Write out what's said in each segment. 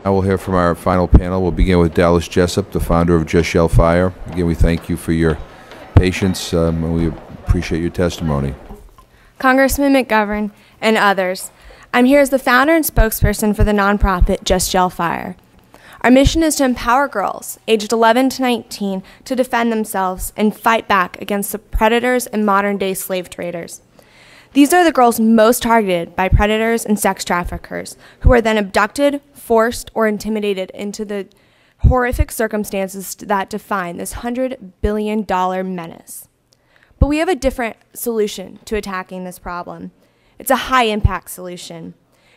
Now we'll hear from our final panel. We'll begin with Dallas Jessup, the founder of Just Yell Fire. Again, we thank you for your patience, and we appreciate your testimony. Congressman McGovern and others, I'm here as the founder and spokesperson for the nonprofit Just Yell Fire. Our mission is to empower girls aged 11 to 19 to defend themselves and fight back against the predators and modern-day slave traders. These are the girls most targeted by predators and sex traffickers, who are then abducted, forced, or intimidated into the horrific circumstances that define this $100 billion menace. But we have a different solution to attacking this problem. It's a high-impact solution,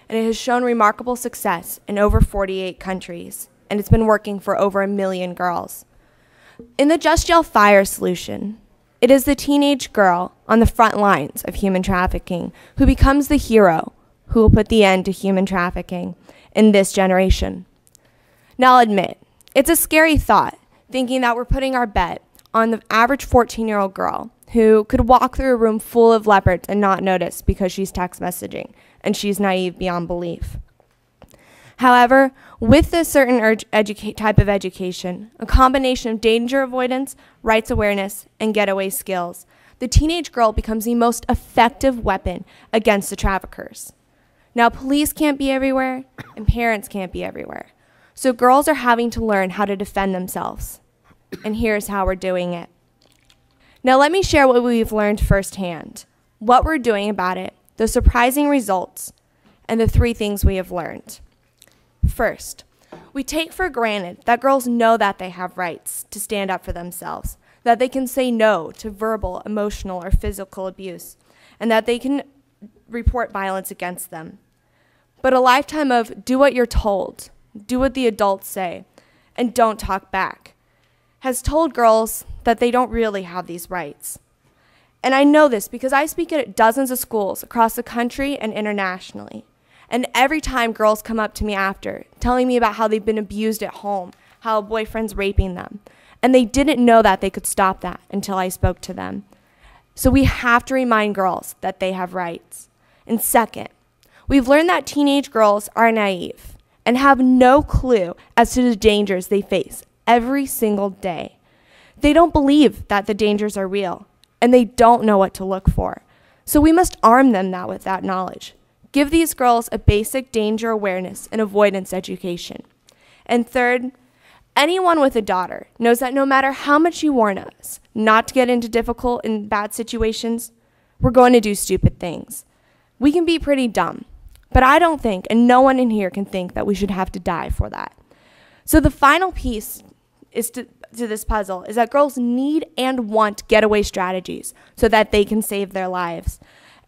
and it has shown remarkable success in over 48 countries, and it's been working for over 1 million girls. In the Just Yell Fire solution, it is the teenage girl on the front lines of human trafficking who becomes the hero who will put the end to human trafficking in this generation. Now I'll admit, it's a scary thought thinking that we're putting our bet on the average 14-year-old girl who could walk through a room full of leopards and not notice because she's text messaging and she's naive beyond belief. However, with this certain type of education, a combination of danger avoidance, rights awareness, and getaway skills, the teenage girl becomes the most effective weapon against the traffickers. Now, police can't be everywhere, and parents can't be everywhere. So girls are having to learn how to defend themselves. And here's how we're doing it. Now let me share what we've learned firsthand, what we're doing about it, the surprising results, and the 3 things we have learned. First, we take for granted that girls know that they have rights to stand up for themselves, that they can say no to verbal, emotional, or physical abuse, and that they can report violence against them. But a lifetime of do what you're told, do what the adults say, and don't talk back has told girls that they don't really have these rights. And I know this because I speak at dozens of schools across the country and internationally. And every time girls come up to me after, telling me about how they've been abused at home, how a boyfriend's raping them, and they didn't know that they could stop that until I spoke to them. So we have to remind girls that they have rights. And second, we've learned that teenage girls are naive and have no clue as to the dangers they face every single day. They don't believe that the dangers are real, and they don't know what to look for. So we must arm them now with that knowledge. Give these girls a basic danger awareness and avoidance education. And third, anyone with a daughter knows that no matter how much you warn us not to get into difficult and bad situations, we're going to do stupid things. We can be pretty dumb, but I don't think, and no one in here can think, that we should have to die for that. So the final piece to this puzzle is that girls need and want getaway strategies so that they can save their lives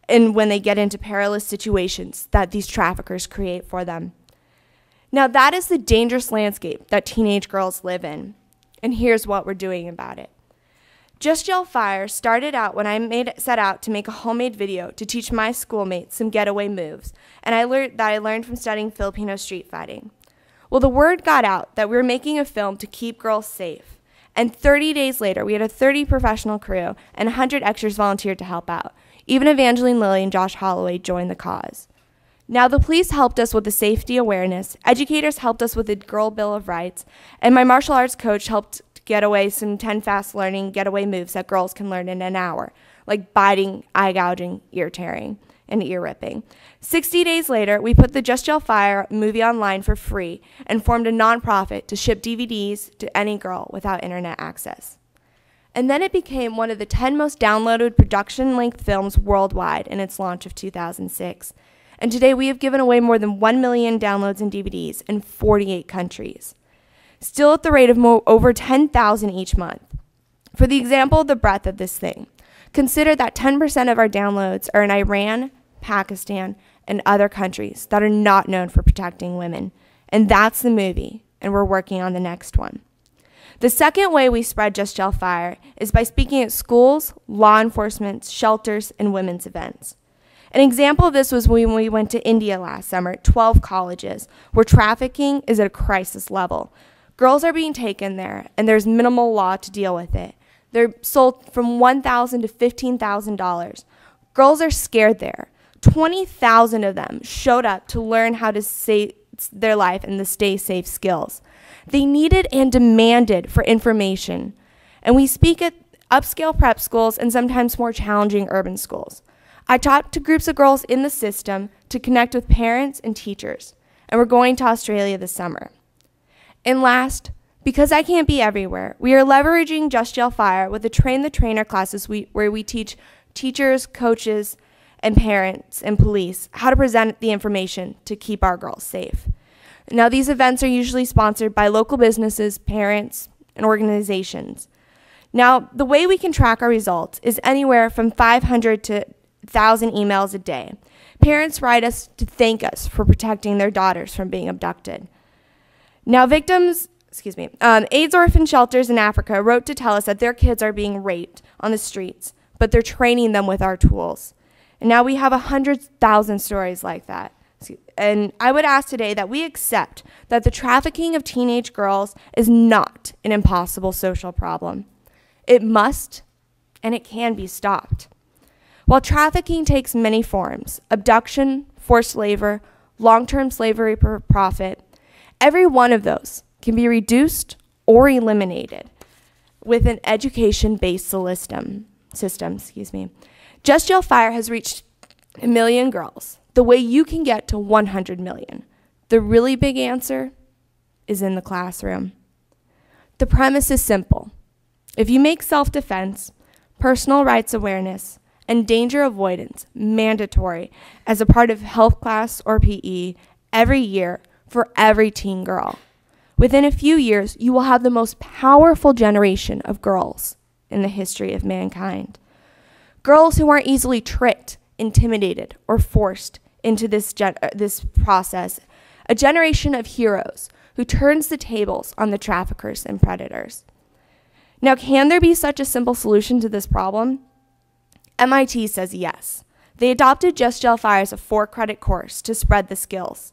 and when they get into perilous situations that these traffickers create for them. Now that is the dangerous landscape that teenage girls live in, and here's what we're doing about it. Just Yell Fire started out when I set out to make a homemade video to teach my schoolmates some getaway moves, and I learned from studying Filipino street fighting. Well, the word got out that we were making a film to keep girls safe, and 30 days later, we had a 30 professional crew and 100 extras volunteered to help out. Even Evangeline Lilly and Josh Holloway joined the cause. Now, the police helped us with the safety awareness, educators helped us with the Girl Bill of Rights, and my martial arts coach helped get away some 10 fast learning getaway moves that girls can learn in an hour, like biting, eye gouging, ear tearing, and ear ripping. 60 days later, we put the Just Yell Fire movie online for free and formed a nonprofit to ship DVDs to any girl without internet access. And then it became one of the 10 most downloaded production-length films worldwide in its launch of 2006. And today we have given away more than 1 million downloads and DVDs in 48 countries, still at the rate of over 10,000 each month. For the example of the breadth of this thing, consider that 10% of our downloads are in Iran, Pakistan, and other countries that are not known for protecting women. And that's the movie, and we're working on the next one. The second way we spread Just Yell Fire is by speaking at schools, law enforcement, shelters, and women's events. An example of this was when we went to India last summer at 12 colleges, where trafficking is at a crisis level. Girls are being taken there, and there's minimal law to deal with it. They're sold from $1,000 to $15,000. Girls are scared there. 20,000 of them showed up to learn how to their life and the stay safe skills. They needed and demanded for information. And we speak at upscale prep schools and sometimes more challenging urban schools. I talked to groups of girls in the system to connect with parents and teachers, and we're going to Australia this summer. And last, because I can't be everywhere, we are leveraging Just Yell Fire with the Train the Trainer classes where we teach teachers, coaches, and parents and police how to present the information to keep our girls safe. Now, these events are usually sponsored by local businesses, parents, and organizations. Now, the way we can track our results is anywhere from 500 to 1,000 emails a day. Parents write us to thank us for protecting their daughters from being abducted. Now, AIDS orphan shelters in Africa wrote to tell us that their kids are being raped on the streets, but they're training them with our tools. And now we have 100,000 stories like that. And I would ask today that we accept that the trafficking of teenage girls is not an impossible social problem. It must and it can be stopped. While trafficking takes many forms, abduction, forced labor, long-term slavery for profit, every one of those can be reduced or eliminated with an education-based system. Just Yell Fire has reached 1 million girls, the way you can get to 100 million. The really big answer is in the classroom. The premise is simple. If you make self-defense, personal rights awareness, and danger avoidance mandatory as a part of health class or PE every year for every teen girl, within a few years, you will have the most powerful generation of girls in the history of mankind. Girls who aren't easily tricked, intimidated, or forced into this process. A generation of heroes who turns the tables on the traffickers and predators. Now, can there be such a simple solution to this problem? MIT says yes. They adopted Just Yell Fire as a 4-credit course to spread the skills.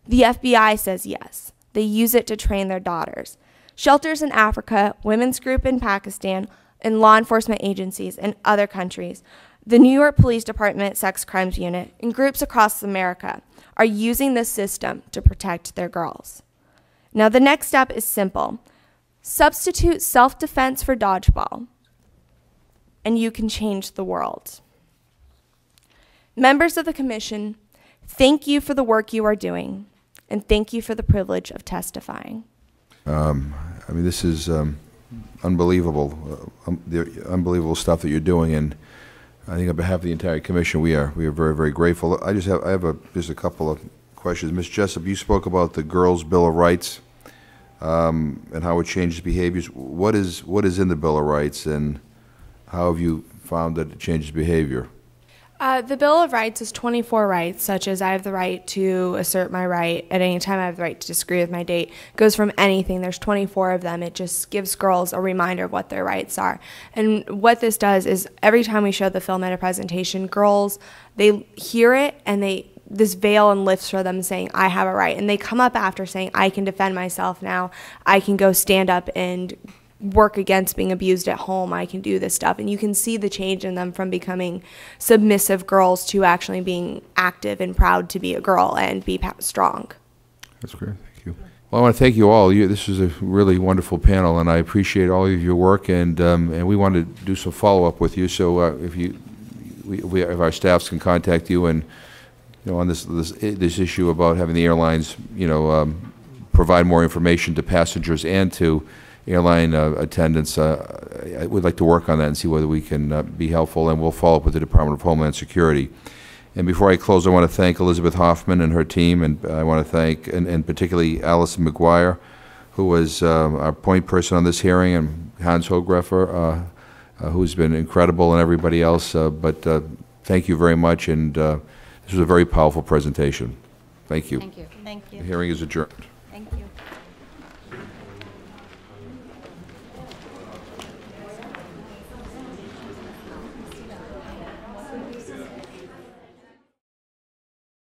The FBI says yes. They use it to train their daughters. Shelters in Africa, women's group in Pakistan, and law enforcement agencies in other countries, the New York Police Department Sex Crimes Unit, and groups across America are using this system to protect their girls. Now, the next step is simple. Substitute self-defense for dodgeball, and you can change the world. Members of the commission, thank you for the work you are doing, and thank you for the privilege of testifying. This is unbelievable, the unbelievable stuff that you're doing, and I think on behalf of the entire commission, we are very, very grateful. I have just a couple of questions. Ms. Jessup, you spoke about the Girls' Bill of Rights and how it changes behaviors. What is in the Bill of Rights, and how have you found that it changes behavior? The Bill of Rights is 24 rights, such as I have the right to assert my right at any time. I have the right to disagree with my date. It goes from anything. There's 24 of them. It just gives girls a reminder of what their rights are. And what this does is every time we show the film at a presentation, girls, they hear it and this veil and lifts for them saying, I have a right. And they come up after saying, I can defend myself now. I can go stand up and work against being abused at home. I can do this stuff. And you can see the change in them from becoming submissive girls to actually being active and proud to be a girl and be strong. That's great. Thank you. Well, I want to thank you all. This is a really wonderful panel, and I appreciate all of your work, and we want to do some follow-up with you. So if our staffs can contact you and on this issue about having the airlines provide more information to passengers and to airline attendants, I would like to work on that and see whether we can be helpful, and we'll follow up with the Department of Homeland Security. And before I close, I want to thank Elizabeth Hoffman and her team, and I want to thank, and particularly Allison McGuire, who was our point person on this hearing, and Hans Hogreffer, who's been incredible, and everybody else. But thank you very much, and this was a very powerful presentation. Thank you. Thank you. Thank you. The hearing is adjourned.